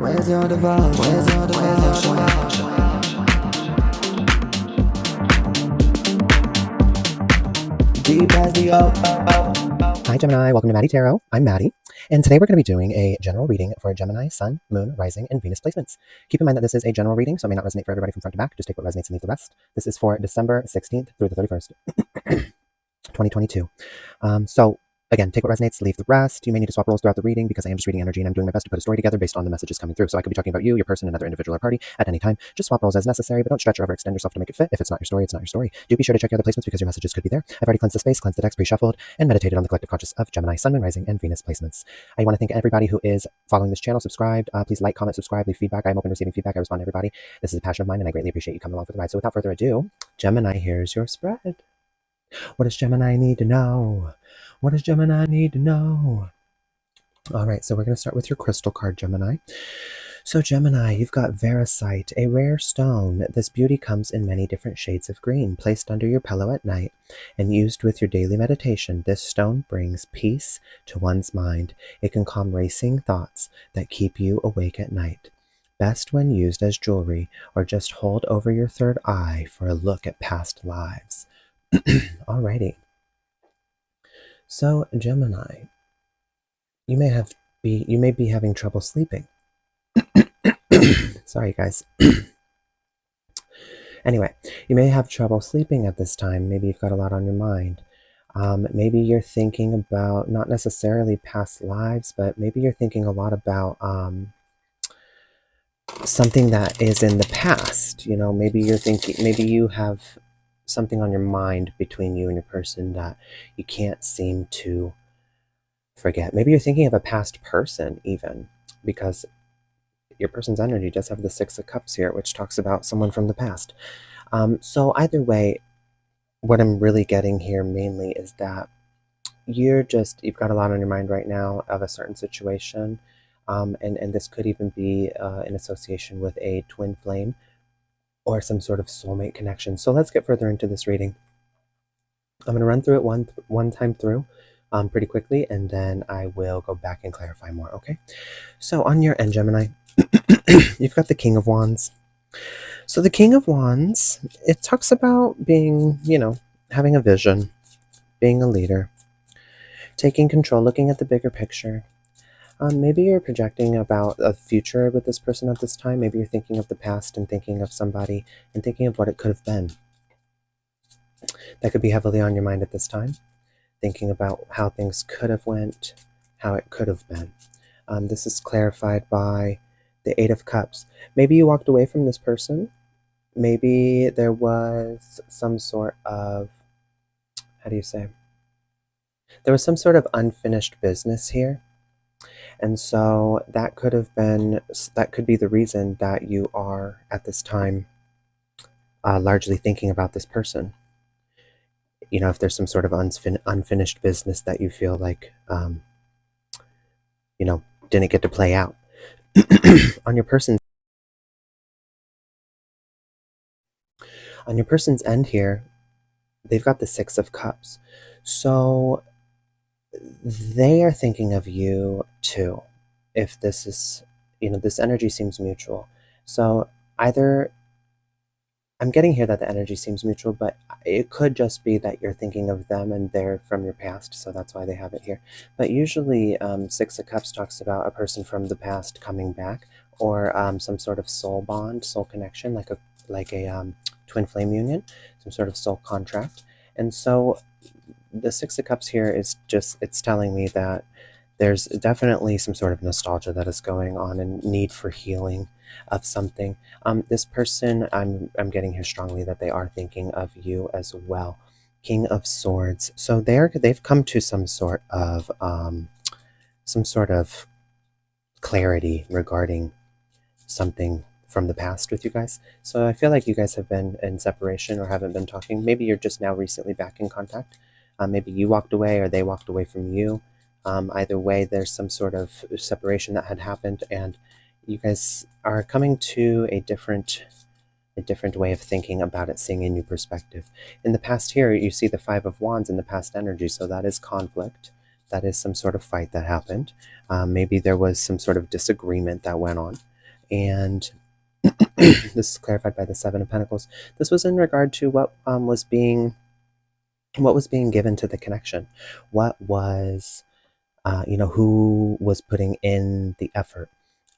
Where's your devotion? Where's your devotion? Deep as the ocean. Hi Gemini, welcome to Maddie Tarot. I'm Maddie, and today we're going to be doing a general reading for Gemini, Sun, Moon, Rising, and Venus placements. Keep in mind that this is a general reading, so it may not resonate for everybody from front to back. Just take what resonates and leave the rest. This is for December 16th through the 31st, 2022. So again, take what resonates, leave the rest. You may need to swap roles throughout the reading because I am just reading energy and I'm doing my best to put a story together based on the messages coming through. So I could be talking about you, your person, another individual or party at any time. Just swap roles as necessary, but don't stretch or overextend yourself to make it fit. If it's not your story, it's not your story. Do be sure to check your other placements because your messages could be there. I've already cleansed the space, cleansed the decks, pre-shuffled, and meditated on the collective conscious of Gemini, Sun, Moon, Rising, and Venus placements. I want to thank everybody who is following this channel, subscribed. Please like, comment, subscribe, leave feedback. I'm open to receiving feedback. I respond to everybody. This is a passion of mine, and I greatly appreciate you coming along for the ride. So without further ado, Gemini, here's your spread. What does Gemini need to know? What does Gemini need to know? All right, so we're going to start with your crystal card, Gemini. So Gemini, you've got Veracite, a rare stone. This beauty comes in many different shades of green. Placed under your pillow at night and used with your daily meditation, this stone brings peace to one's mind. It can calm racing thoughts that keep you awake at night. Best when used as jewelry or just hold over your third eye for a look at past lives. Alrighty. So Gemini, you may be having trouble sleeping. Sorry guys. Anyway, you may have trouble sleeping at this time. Maybe you've got a lot on your mind. Maybe you're thinking about not necessarily past lives, but maybe you're thinking a lot about something that is in the past. You know, maybe you have something on your mind between you and your person that you can't seem to forget. Maybe you're thinking of a past person even, because your person's energy does have the Six of Cups here, which talks about someone from the past. So either way, what I'm really getting here mainly is that you've got a lot on your mind right now of a certain situation. And this could even be in association with a twin flame or some sort of soulmate connection. So let's get further into this reading. I'm going to run through it one time through pretty quickly, and then I will go back and clarify more, okay? So on your end, Gemini, you've got the King of Wands. So the King of Wands, it talks about being, having a vision, being a leader, taking control, looking at the bigger picture. Maybe you're projecting about a future with this person at this time. Maybe you're thinking of the past and thinking of somebody and thinking of what it could have been. That could be heavily on your mind at this time. Thinking about how things could have went, how it could have been. This is clarified by the Eight of Cups. Maybe you walked away from this person. Maybe there was some sort of, there was some sort of unfinished business here. And so that could be the reason that you are at this time largely thinking about this person. You know, if there's some sort of unfinished business that you feel like, didn't get to play out. On your person's end here, they've got the Six of Cups. So they are thinking of you too. If this is, this energy seems mutual. So either, I'm getting here that the energy seems mutual, but it could just be that you're thinking of them and they're from your past, so that's why they have it here. But usually Six of Cups talks about a person from the past coming back, or some sort of soul bond, soul connection, like a twin flame union, some sort of soul contract. And so the Six of Cups here is it's telling me that there's definitely some sort of nostalgia that is going on and need for healing of something. This person, I'm getting here strongly that they are thinking of you as well. King of Swords. So they've come to some sort of clarity regarding something from the past with you guys. So I feel like you guys have been in separation or haven't been talking. Maybe you're just now recently back in contact. Maybe you walked away or they walked away from you. Either way, there's some sort of separation that had happened, and you guys are coming to a different way of thinking about it, seeing a new perspective. In the past here, you see the Five of Wands in the past energy, so that is conflict. That is some sort of fight that happened. Maybe there was some sort of disagreement that went on. And this is clarified by the Seven of Pentacles. This was in regard to what was being given to the connection. What was who was putting in the effort.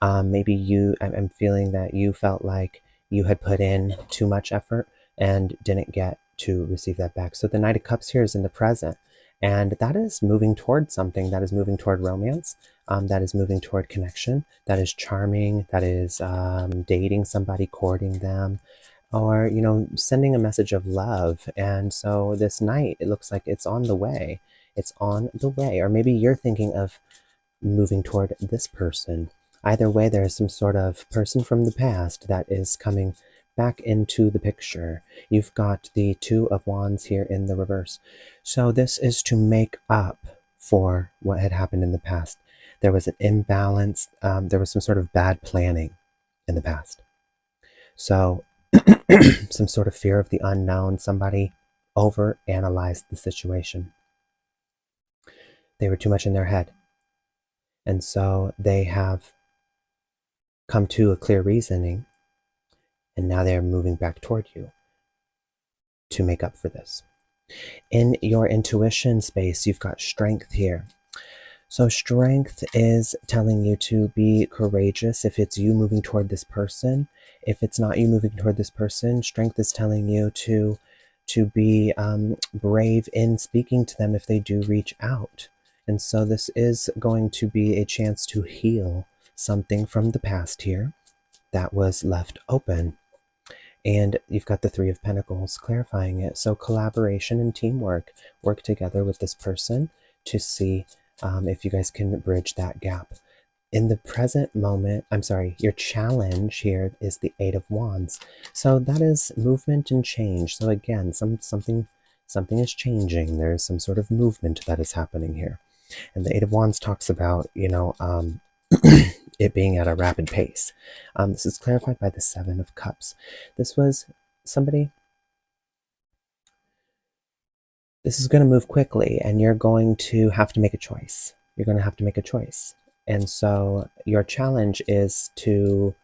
Maybe I'm feeling that you felt like you had put in too much effort and didn't get to receive that back. So the Knight of Cups here is in the present, and that is moving toward something, that is moving toward romance, that is moving toward connection, that is charming, that is dating somebody, courting them, or sending a message of love. And so this night, it looks like it's on the way. It's on the way. Or maybe you're thinking of moving toward this person. Either way, there's some sort of person from the past that is coming back into the picture. You've got the Two of Wands here in the reverse. So this is to make up for what had happened in the past. There was an imbalance. There was some sort of bad planning in the past. So some sort of fear of the unknown. Somebody overanalyzed the situation. They were too much in their head. And so they have come to a clear reasoning, and now they're moving back toward you to make up for this. In your intuition space, you've got strength here. So strength is telling you to be courageous if it's you moving toward this person. If it's not you moving toward this person, strength is telling you to be brave in speaking to them if they do reach out. And so this is going to be a chance to heal something from the past here that was left open. And you've got the Three of Pentacles clarifying it. So collaboration and teamwork. Work together with this person to see if you guys can bridge that gap. In the present moment, your challenge here is the Eight of Wands. So that is movement and change. So again, something is changing. There's some sort of movement that is happening here. And the Eight of Wands talks about, it being at a rapid pace. This is clarified by the Seven of Cups. This was somebody. This is going to move quickly, and you're going to have to make a choice. You're going to have to make a choice. And so your challenge is to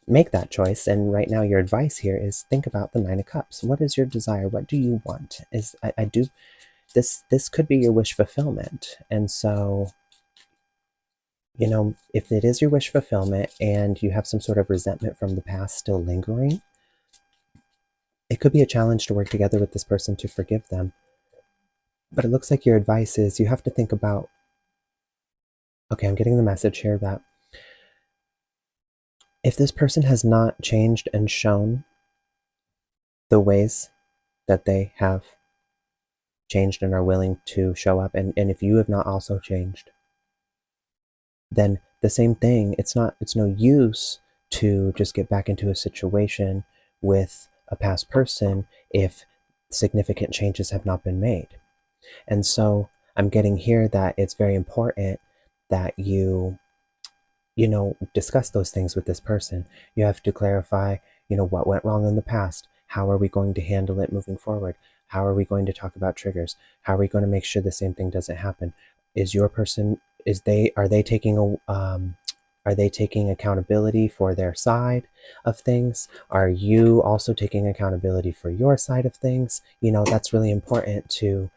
make that choice. And right now your advice here is think about the Nine of Cups. What is your desire? What do you want? This could be your wish fulfillment. And so, if it is your wish fulfillment and you have some sort of resentment from the past still lingering, it could be a challenge to work together with this person to forgive them. But it looks like your advice is you have to think about, okay, I'm getting the message here that if this person has not changed and shown the ways that they have changed and are willing to show up, and if you have not also changed, then the same thing, it's no use to just get back into a situation with a past person if significant changes have not been made. And so I'm getting here that it's very important that you discuss those things with this person. You have to clarify, what went wrong in the past. How are we going to handle it moving forward? How are we going to talk about triggers? How are we going to make sure the same thing doesn't happen? Are they taking accountability for their side of things? Are you also taking accountability for your side of things? That's really important to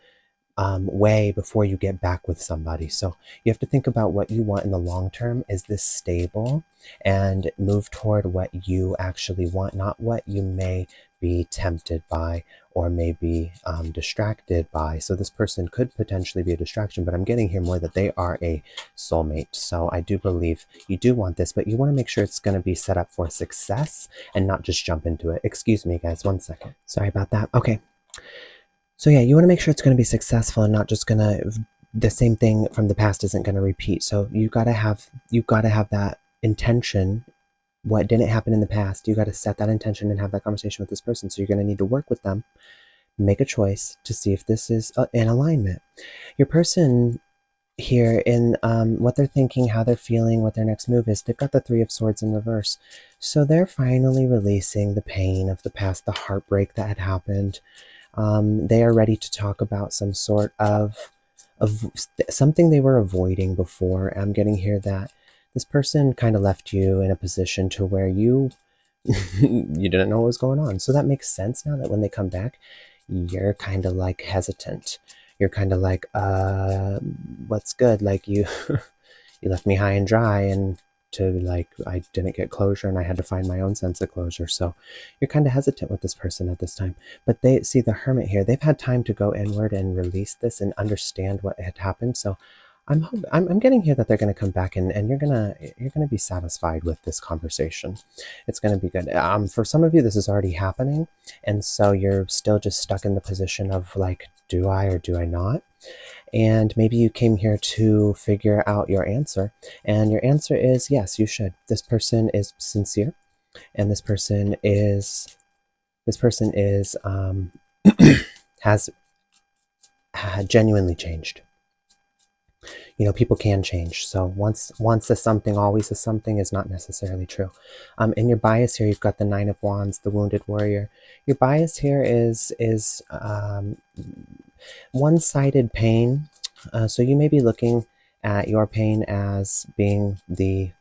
weigh before you get back with somebody. So you have to think about what you want in the long term. Is this stable? And move toward what you actually want, not what you may be tempted by or may be distracted by. So this person could potentially be a distraction, but I'm getting here more that they are a soulmate. So I do believe you do want this, but you want to make sure it's going to be set up for success and not just jump into it. Excuse me, guys, 1 second. Sorry about that. Okay. So yeah, you want to make sure it's going to be successful and not just going to, the same thing from the past isn't going to repeat. So you got to have that intention. What didn't happen in the past, you got to set that intention and have that conversation with this person. So you're going to need to work with them, make a choice to see if this is in alignment. Your person here in what they're thinking, how they're feeling, what their next move is, they've got the Three of Swords in reverse. So they're finally releasing the pain of the past, the heartbreak that had happened. They are ready to talk about some sort of something they were avoiding before. I'm getting here that This person kind of left you in a position to where you you didn't know what was going on. So that makes sense now that when they come back, you're kind of like hesitant. You're kind of like, what's good? Like you you left me high and dry, and to like I didn't get closure and I had to find my own sense of closure. So you're kind of hesitant with this person at this time. But they see the hermit here. They've had time to go inward and release this and understand what had happened. So I'm getting here that they're going to come back, and you're gonna be satisfied with this conversation. It's going to be good. For some of you, this is already happening, and so you're still just stuck in the position of like, do I or do I not? And maybe you came here to figure out your answer, and your answer is yes, you should. This person is sincere, and this person is has genuinely changed. You know, people can change. So once a something, always a something is not necessarily true. In your bias here, you've got the Nine of Wands, the Wounded Warrior. Your bias here is one-sided pain. So you may be looking at your pain as being the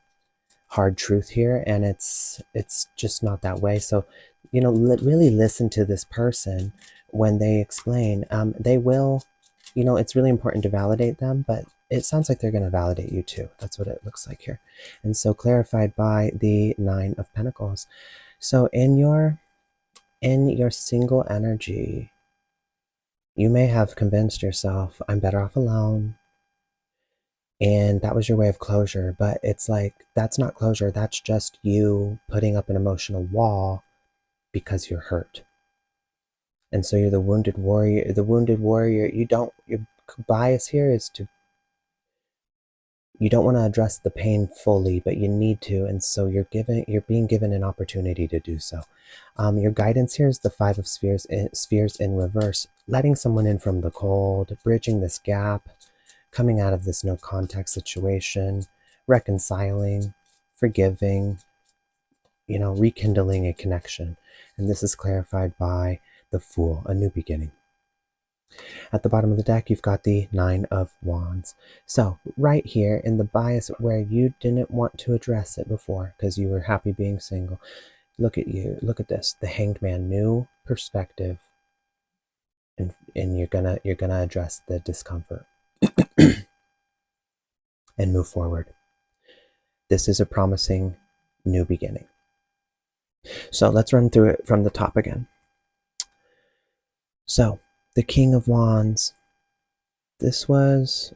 hard truth here, and it's just not that way. So, you know, really listen to this person when they explain. They will, you know, it's really important to validate them, but it sounds like they're going to validate you too. That's what it looks like here. And so clarified by the Nine of Pentacles. So in your single energy, you may have convinced yourself, I'm better off alone. And that was your way of closure. But it's like, that's not closure. That's just you putting up an emotional wall because you're hurt. And so you're the wounded warrior. The wounded warrior, your bias here is to, you don't want to address the pain fully, but you need to. And so you're being given an opportunity to do so. Your guidance here is the Five of Spheres, spheres in reverse, letting someone in from the cold, bridging this gap, coming out of this no contact situation, reconciling, forgiving, you know, rekindling a connection. And this is clarified by the Fool, a new beginning. At the bottom of the deck, you've got the Nine of Wands. So right here in the bias where you didn't want to address it before because you were happy being single, look at you, look at this, the Hanged Man, new perspective, and you're gonna address the discomfort and move forward. This is a promising new beginning. So let's run through it from the top again. So the King of Wands, this was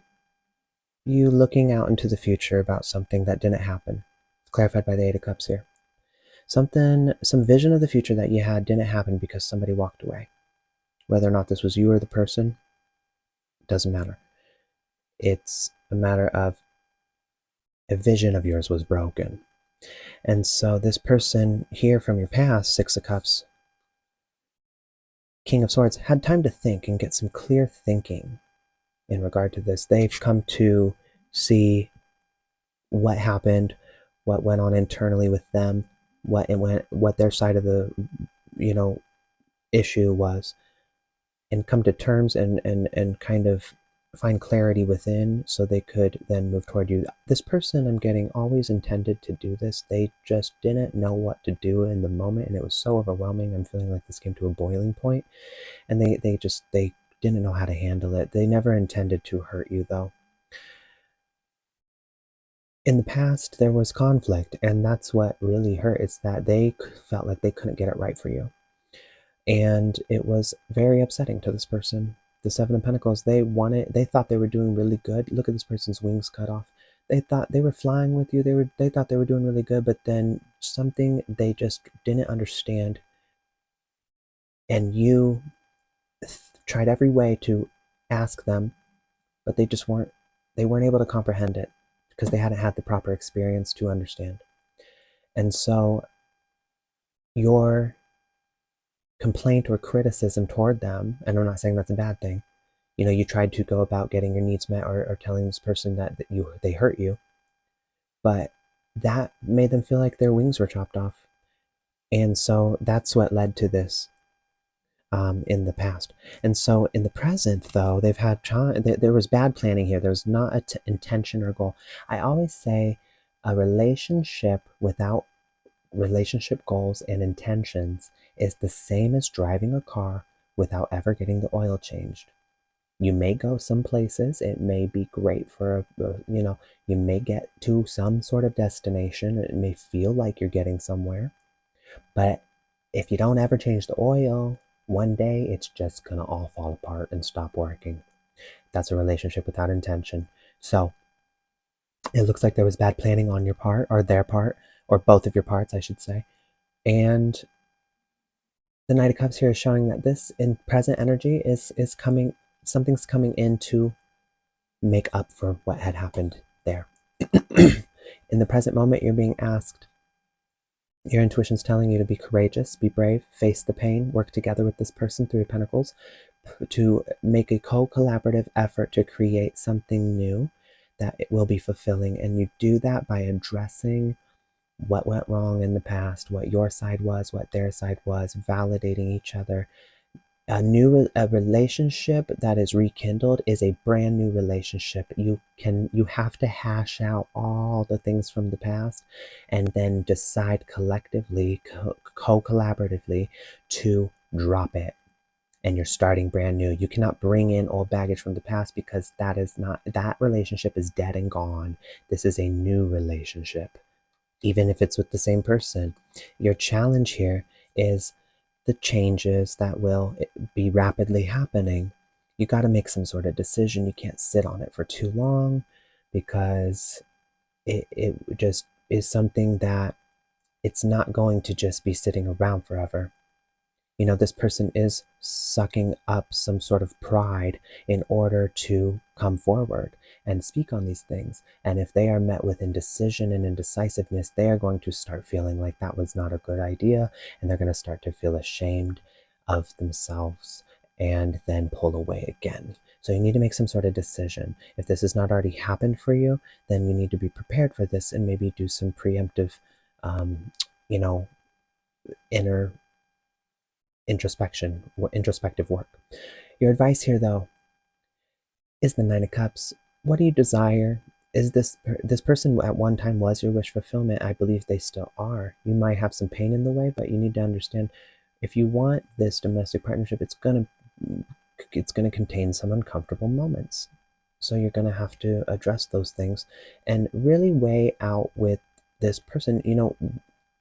you looking out into the future about something that didn't happen, clarified by the Eight of Cups here. Some vision of the future that you had didn't happen because somebody walked away. Whether or not this was you or the person, doesn't matter. It's a matter of a vision of yours was broken. And so this person here from your past, Six of Cups, King of Swords, had time to think and get some clear thinking in regard to this. They've come to see what happened, what went on internally with them, what their side of the, you know, issue was, and come to terms and kind of find clarity within so they could then move toward you. This person, I'm getting, always intended to do this. They just didn't know what to do in the moment, and it was so overwhelming. I'm feeling like this came to a boiling point, and they didn't know how to handle it. They never intended to hurt you, though. In the past, there was conflict, and that's what really hurt. It's that they felt like they couldn't get it right for you. And it was very upsetting to this person. The Seven of Pentacles, they thought they were doing really good. Look at this person's wings cut off. They thought they were flying with you. They thought they were doing really good, but then something they just didn't understand. And you tried every way to ask them, but they weren't able to comprehend it because they hadn't had the proper experience to understand. And so your complaint or criticism toward them, and I'm not saying that's a bad thing, you know, you tried to go about getting your needs met or telling this person that they hurt you, but that made them feel like their wings were chopped off. And so that's what led to this in the past. And so in the present, though, they've had there was bad planning here. There was not an intention or goal. I always say A relationship without relationship goals and intentions is the same as driving a car without ever getting the oil changed. You may go some places, it may be great for you may get to some sort of destination, it may feel like you're getting somewhere, but if you don't ever change the oil, one day it's just gonna all fall apart and stop working. That's a relationship without intention. So it looks like there was bad planning on your part, or their part, or both of your parts, I should say. And the Knight of Cups here is showing that this in present energy is coming, something's coming in to make up for what had happened there. In the present moment, you're being asked, your intuition's telling you to be courageous, be brave, face the pain, work together with this person, Three of Pentacles, to make a co-collaborative effort to create something new that it will be fulfilling. And you do that by addressing what went wrong in the past, what your side was, what their side was, validating each other. A relationship that is rekindled is a brand new relationship. You have to hash out all the things from the past and then decide collectively, co-collaboratively, to drop it, and you're starting brand new. You cannot bring in old baggage from the past, because that relationship is dead and gone. This is a new relationship, even if it's with the same person. Your challenge here is the changes that will be rapidly happening. You got to make some sort of decision. You can't sit on it for too long, because it just is something that it's not going to just be sitting around forever. You know, this person is sucking up some sort of pride in order to come forward and speak on these things. And if they are met with indecision and indecisiveness, they are going to start feeling like that was not a good idea, and they're going to start to feel ashamed of themselves and then pull away again. So you need to make some sort of decision. If this has not already happened for you, then you need to be prepared for this and maybe do some preemptive, inner introspective work. Your advice here, though, is the Nine of Cups. What do you desire? Is this person at one time was your wish fulfillment? I believe they still are. You might have some pain in the way, but you need to understand, if you want this domestic partnership, it's gonna contain some uncomfortable moments. So you're gonna have to address those things and really weigh out with this person.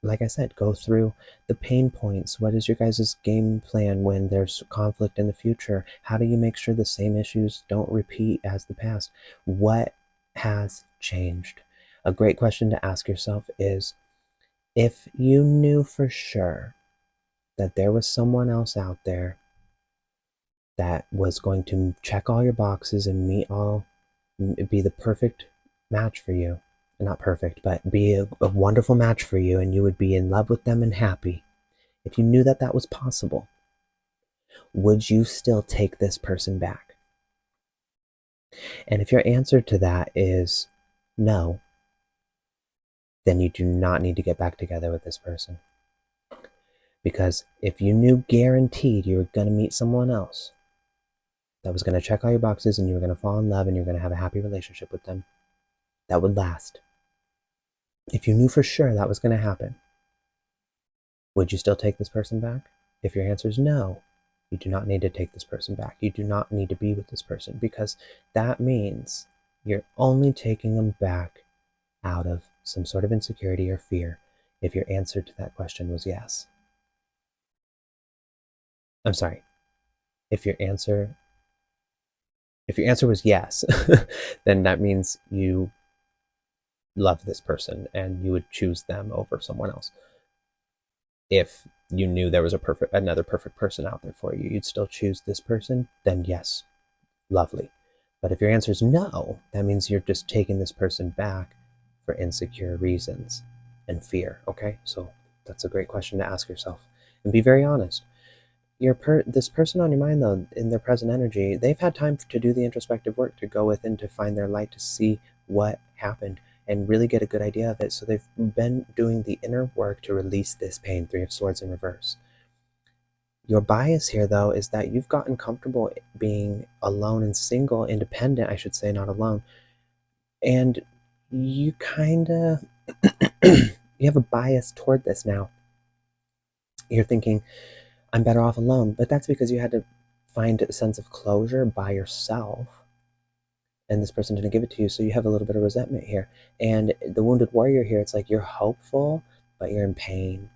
Like I said, go through the pain points. What is your guys' game plan when there's conflict in the future? How do you make sure the same issues don't repeat as the past? What has changed? A great question to ask yourself is, if you knew for sure that there was someone else out there that was going to check all your boxes and be the perfect match for you, not perfect, but be a wonderful match for you, and you would be in love with them and happy. If you knew that that was possible, would you still take this person back? And if your answer to that is no, then you do not need to get back together with this person. Because if you knew guaranteed you were going to meet someone else that was going to check all your boxes, and you were going to fall in love, and you're going to have a happy relationship with them that would last, if you knew for sure that was going to happen, would you still take this person back? If your answer is no, you do not need to take this person back. You do not need to be with this person, because that means you're only taking them back out of some sort of insecurity or fear. If your answer to that question was yes. I'm sorry. If your answer was yes, then that means you love this person and you would choose them over someone else. If you knew there was another perfect person out there for you, you'd still choose this person, then yes, lovely. But if your answer is no, that means you're just taking this person back for insecure reasons and fear. Okay, so that's a great question to ask yourself, and be very honest. This person on your mind, though, in their present energy, they've had time to do the introspective work, to go within, to find their light, to see what happened and really get a good idea of it. So they've been doing the inner work to release this pain. Three of Swords in reverse. Your bias here, though, is that you've gotten comfortable being alone and single, independent, I should say, not alone. And you kind of You have a bias toward this now. You're thinking, I'm better off alone, but that's because you had to find a sense of closure by yourself, and this person didn't give it to you, so you have a little bit of resentment here. And the wounded warrior here, it's like you're hopeful, but you're in pain.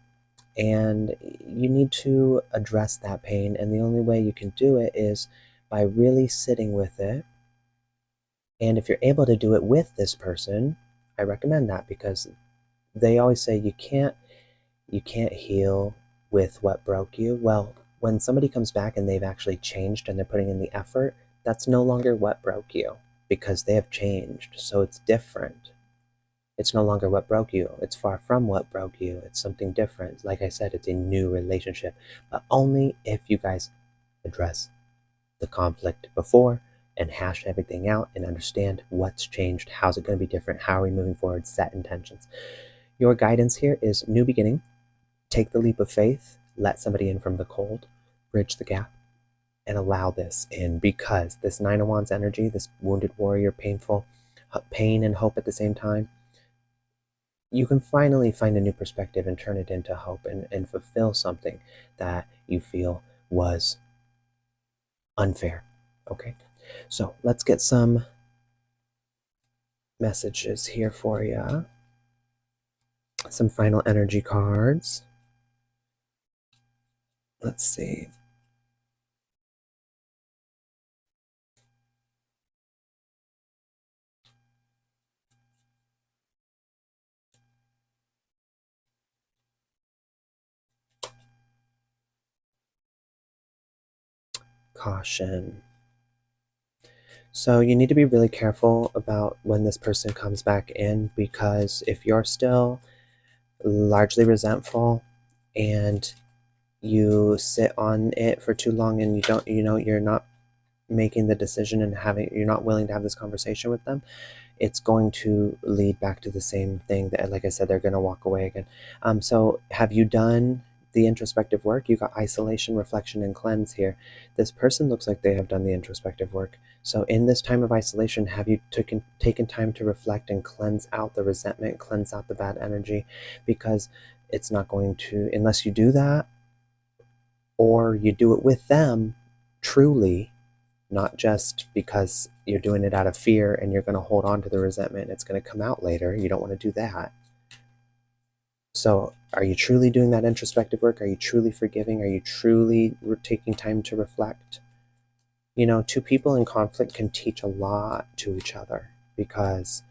And you need to address that pain, and the only way you can do it is by really sitting with it. And if you're able to do it with this person, I recommend that, because they always say you can't heal with what broke you. Well, when somebody comes back and they've actually changed and they're putting in the effort, that's no longer what broke you, because they have changed. So it's different. It's no longer what broke you. It's far from what broke you. It's something different. Like I said, it's a new relationship, but only if you guys address the conflict before and hash everything out and understand what's changed. How's it going to be different? How are we moving forward? Set intentions. Your guidance here is new beginning. Take the leap of faith. Let somebody in from the cold. Bridge the gap and allow this in, because this Nine of Wands energy, this wounded warrior, painful, pain and hope at the same time, you can finally find a new perspective and turn it into hope, and fulfill something that you feel was unfair. Okay, so let's get some messages here for you. Some final energy cards. Let's see. Caution. So you need to be really careful about when this person comes back in, because if you're still largely resentful and you sit on it for too long and you're not making the decision and you're not willing to have this conversation with them, it's going to lead back to the same thing that, like I said, they're going to walk away again. So have you done the introspective work? You got isolation, reflection, and cleanse here. This person looks like they have done the introspective work. So in this time of isolation, have you taken time to reflect and cleanse out the resentment, cleanse out the bad energy? Because it's not going to, unless you do that, or you do it with them truly, not just because you're doing it out of fear and you're going to hold on to the resentment and it's going to come out later. You don't want to do that. So are you truly doing that introspective work? Are you truly forgiving? Are you truly taking time to reflect? Two people in conflict can teach a lot to each other, because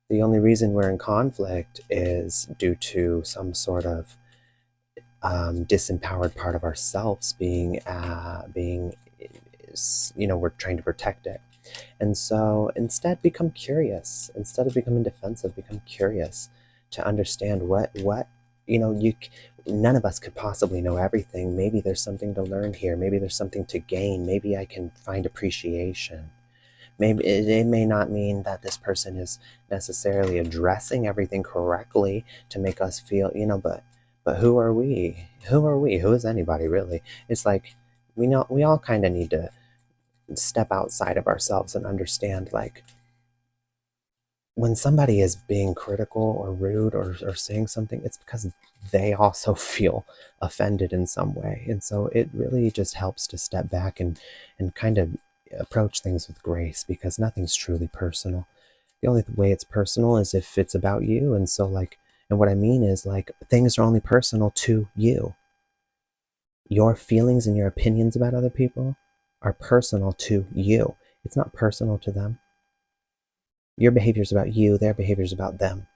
the only reason we're in conflict is due to some sort of disempowered part of ourselves being we're trying to protect it. And so instead, become curious. Instead of becoming defensive, become curious to understand what you none of us could possibly know everything. Maybe there's something to learn here. Maybe there's something to gain. Maybe I can find appreciation. Maybe it may not mean that this person is necessarily addressing everything correctly to make us feel, but who are we? Who are we? Who is anybody really? It's like we all kind of need to step outside of ourselves and understand, like, when somebody is being critical or rude or saying something, it's because they also feel offended in some way. And so it really just helps to step back and kind of approach things with grace, because nothing's truly personal. The only way it's personal is if it's about you. And so, like, and what I mean is, like, things are only personal to you. Your feelings and your opinions about other people are personal to you. It's not personal to them. Your behavior is about you, their behavior is about them,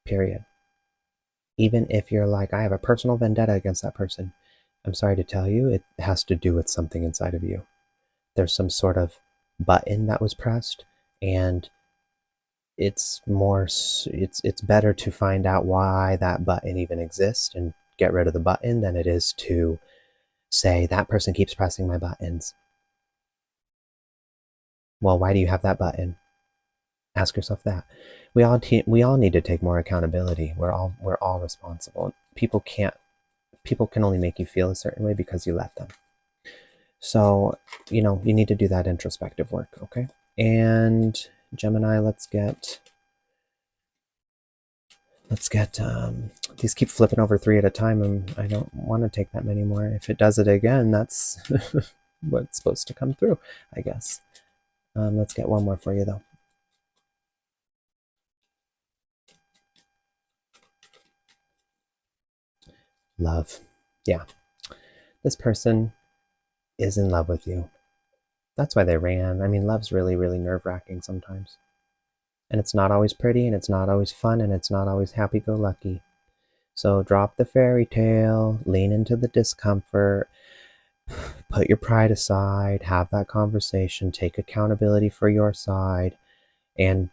period. Even if you're like, I have a personal vendetta against that person, I'm sorry to tell you, it has to do with something inside of you. There's some sort of button that was pressed, and it's better to find out why that button even exists and get rid of the button than it is to say, that person keeps pressing my buttons. Well, why do you have that button? Ask yourself that. We all need to take more accountability. We're all responsible. People can only make you feel a certain way because you let them. So, you need to do that introspective work, okay? And Gemini, let's get Let's get, these keep flipping over 3 at a time, and I don't want to take that many more. If it does it again, that's what's supposed to come through, I guess. Let's get one more for you, though. Love. Yeah. This person is in love with you. That's why they ran. I mean, love's really, really nerve-wracking sometimes. And it's not always pretty, and it's not always fun, and it's not always happy-go-lucky. So drop the fairy tale, lean into the discomfort, put your pride aside, have that conversation, take accountability for your side, and,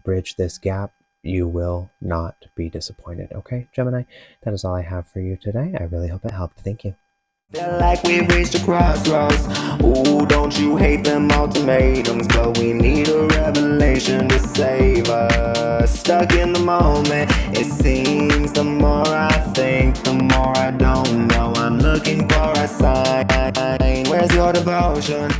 bridge this gap. You will not be disappointed. Okay, Gemini? That is all I have for you today. I really hope it helped. Thank you. Feel like we've reached a crossroads. Ooh, don't you hate them ultimatums? But we need a revelation to save us. Stuck in the moment, it seems. The more I think, the more I don't know. I'm looking for a sign. Where's your devotion?